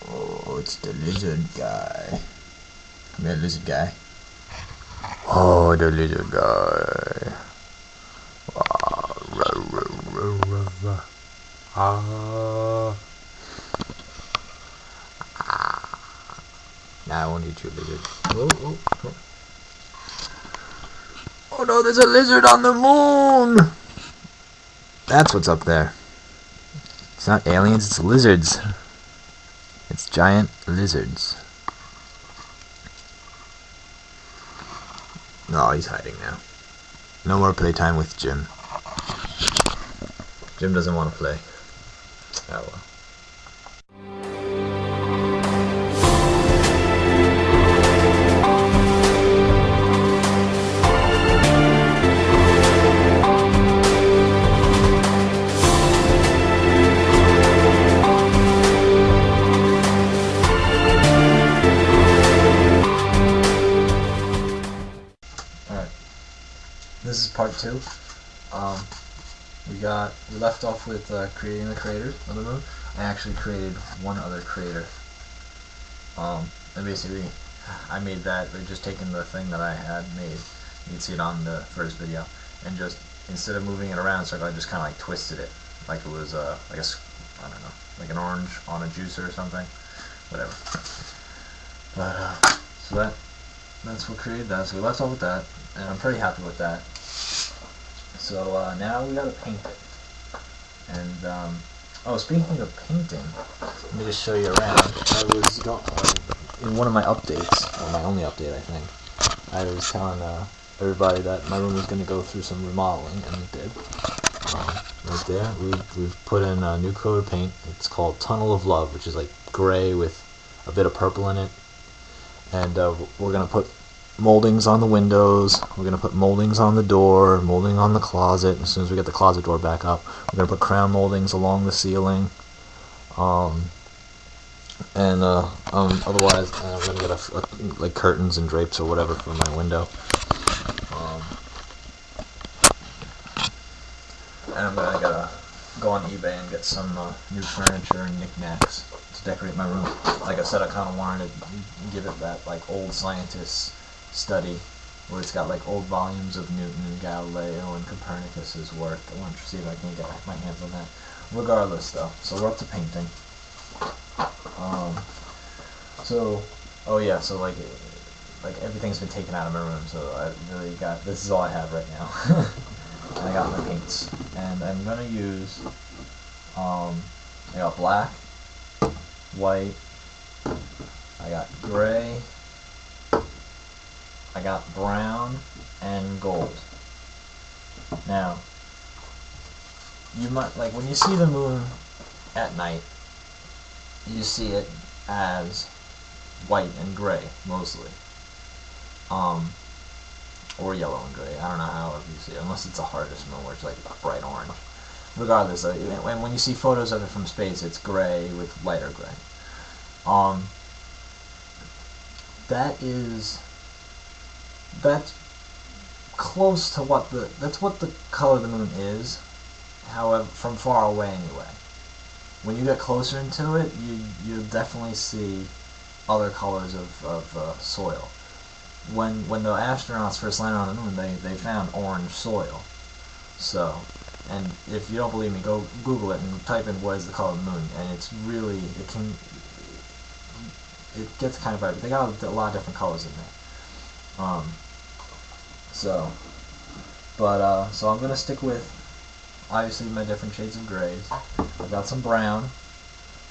Oh, it's the lizard guy. Come here, lizard guy. Oh, the lizard guy. Nah, I won't eat you, lizard. Oh no, there's a lizard on the moon! That's what's up there. It's not aliens, it's lizards. It's giant lizards. No, he's hiding now. No more playtime with Jim. Jim doesn't want to play. Oh well. This is part 2. We left off with creating the craters of the moon. I actually created one other crater. And basically, I made that by just taking the thing that I had made. You can see it on the first video, and just instead of moving it around in a circle, I just kind of like twisted it, like it was I don't know, like an orange on a juicer or something, whatever. But so that's what created that. So we left off with that, and I'm pretty happy with that. So now we gotta paint it. And oh, speaking of painting, let me just show you around. I was in one of my updates, or my only update, I think. I was telling everybody that my room was going to go through some remodeling, and it did. Right there, we've put in a new coat of paint. It's called Tunnel of Love, which is like gray with a bit of purple in it. And we're going to put moldings on the windows, we're going to put moldings on the door, molding on the closet. As soon as we get the closet door back up, we're going to put crown moldings along the ceiling. Otherwise, I'm going to get like curtains and drapes or whatever for my window. And I'm going to go on eBay and get some new furniture and knickknacks to decorate my room. Like I said, I kind of wanted to give it that like old scientist study where it's got like old volumes of Newton and Galileo and Copernicus's work. I want to see if I can get my hands on that. Regardless, though, so we're up to painting. So like everything's been taken out of my room, so I really this is all I have right now. And I got my paints, and I'm gonna use I got black, white, I got gray, I got brown, and gold. Now, you might, like, when you see the moon at night, you see it as white and gray, mostly. Or yellow and gray. I don't know how you see it, unless it's a harvest moon, where it's like bright orange. Regardless, when you see photos of it from space, it's gray with lighter gray. That's close to that's what the color of the moon is. However, from far away anyway. When you get closer into it, you definitely see other colors of soil. When the astronauts first landed on the moon, they found orange soil. So, and if you don't believe me, go Google it and type in what is the color of the moon, and it's really, it gets kind of bright, but they got a lot of different colors in there. So I'm gonna stick with obviously my different shades of grays. I've got some brown,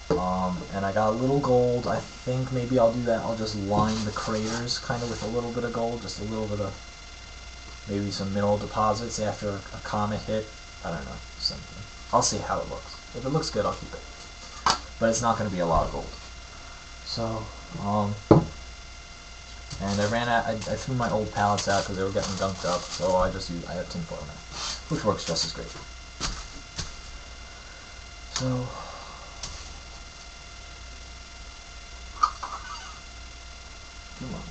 and I got a little gold. I think maybe I'll do that. I'll just line the craters kind of with a little bit of gold, just a little bit of maybe some mineral deposits after a comet hit. I don't know, something. I'll see how it looks. If it looks good, I'll keep it. But it's not going to be a lot of gold. So, and I ran out. I threw my old pallets out because they were getting gunked up. So I have tinfoil now, which works just as great. So. Come on.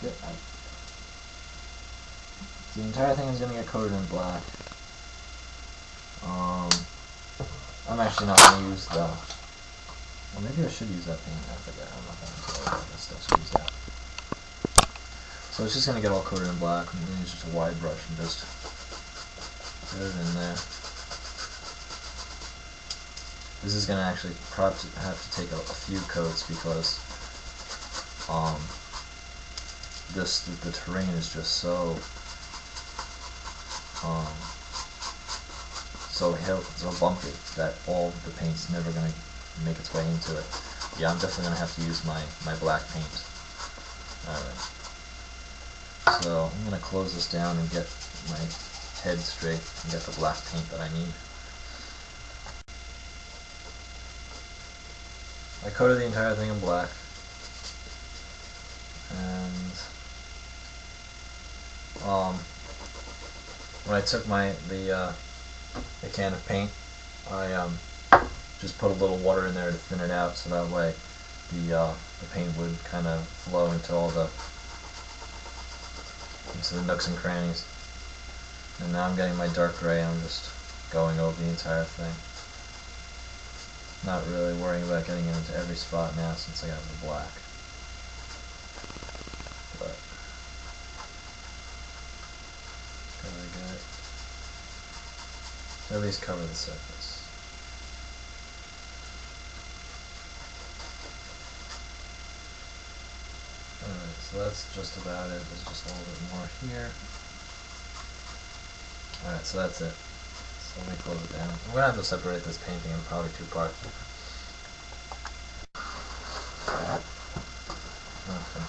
Get out. The entire thing is going to get coated in black. I'm actually not going to use Well, maybe I should use that paint. I forget. I'm not going to let this stuff squeeze out. So it's just going to get all coated in black. I'm going to use just a wide brush and just put it in there. This is going to actually probably have to take a few coats because the terrain is just so so bumpy that all the paint's never going to make its way into it. Yeah, I'm definitely going to have to use my black paint. Alright. So I'm going to close this down and get my head straight and get the black paint that I need. I coated the entire thing in black, and when I took the can of paint, I just put a little water in there to thin it out, so that way the paint would kind of flow into the nooks and crannies. And now I'm getting my dark gray. I'm just going over the entire thing. Not really worrying about getting it into every spot now since I got the black. But gotta get it. At least cover the surface. Alright, so that's just about it. There's just a little bit more here. Alright, so that's it. So let me close it down. I'm going to have to separate this painting in probably two parts. Okay.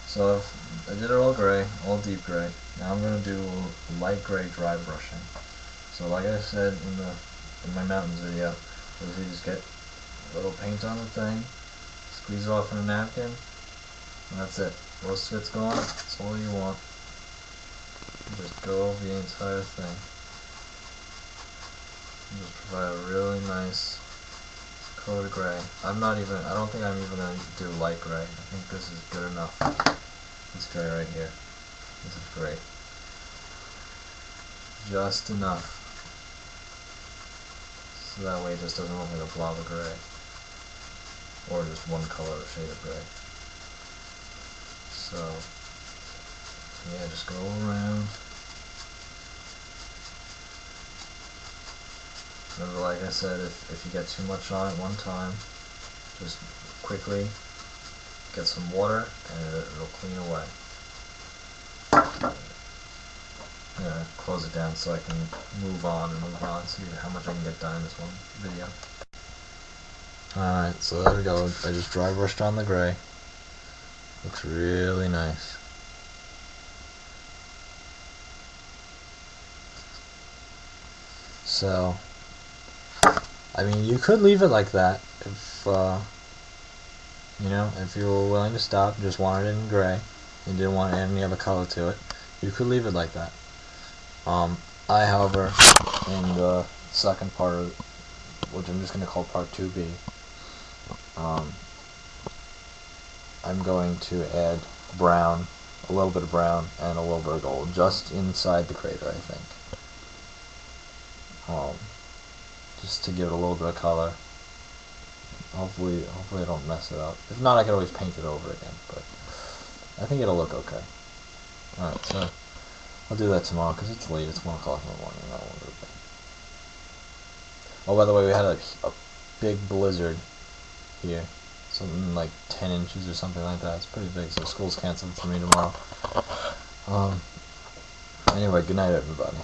So I did it all gray, all deep gray. Now I'm going to do light gray dry brushing. So like I said in my mountains video, is you just get a little paint on the thing, squeeze it off in a napkin, and that's it. Most of it's gone. That's all you want. Just go over the entire thing. Just provide a really nice coat of gray. I don't think I'm even going to do light gray. I think this is good enough. This gray right here. This is great. Just enough. So that way it just doesn't look like a blob of gray. Or just one color or shade of gray. So, yeah, just go around. Remember, like I said, if you get too much on at one time, just quickly get some water and it'll clean away. I'm gonna close it down so I can move on, see how much I can get done in this one video. Alright, so there we go. I just dry brushed on the gray. Looks really nice. So, I mean, you could leave it like that if, you know, if you were willing to stop and just wanted it in gray and didn't want to add any other color to it, you could leave it like that. I, however, in the second part, which I'm just going to call part 2b, I'm going to add brown, a little bit of brown, and a little bit of gold, just inside the crater, I think. Just to give it a little bit of color. Hopefully I don't mess it up. If not, I can always paint it over again, but I think it'll look okay. Alright, so I'll do that tomorrow because it's late. It's 1 o'clock in the morning. I don't want to do it. Oh, by the way, we had a big blizzard here. Something like 10 inches or something like that. It's pretty big, so school's canceled for me tomorrow. Anyway, good night, everybody.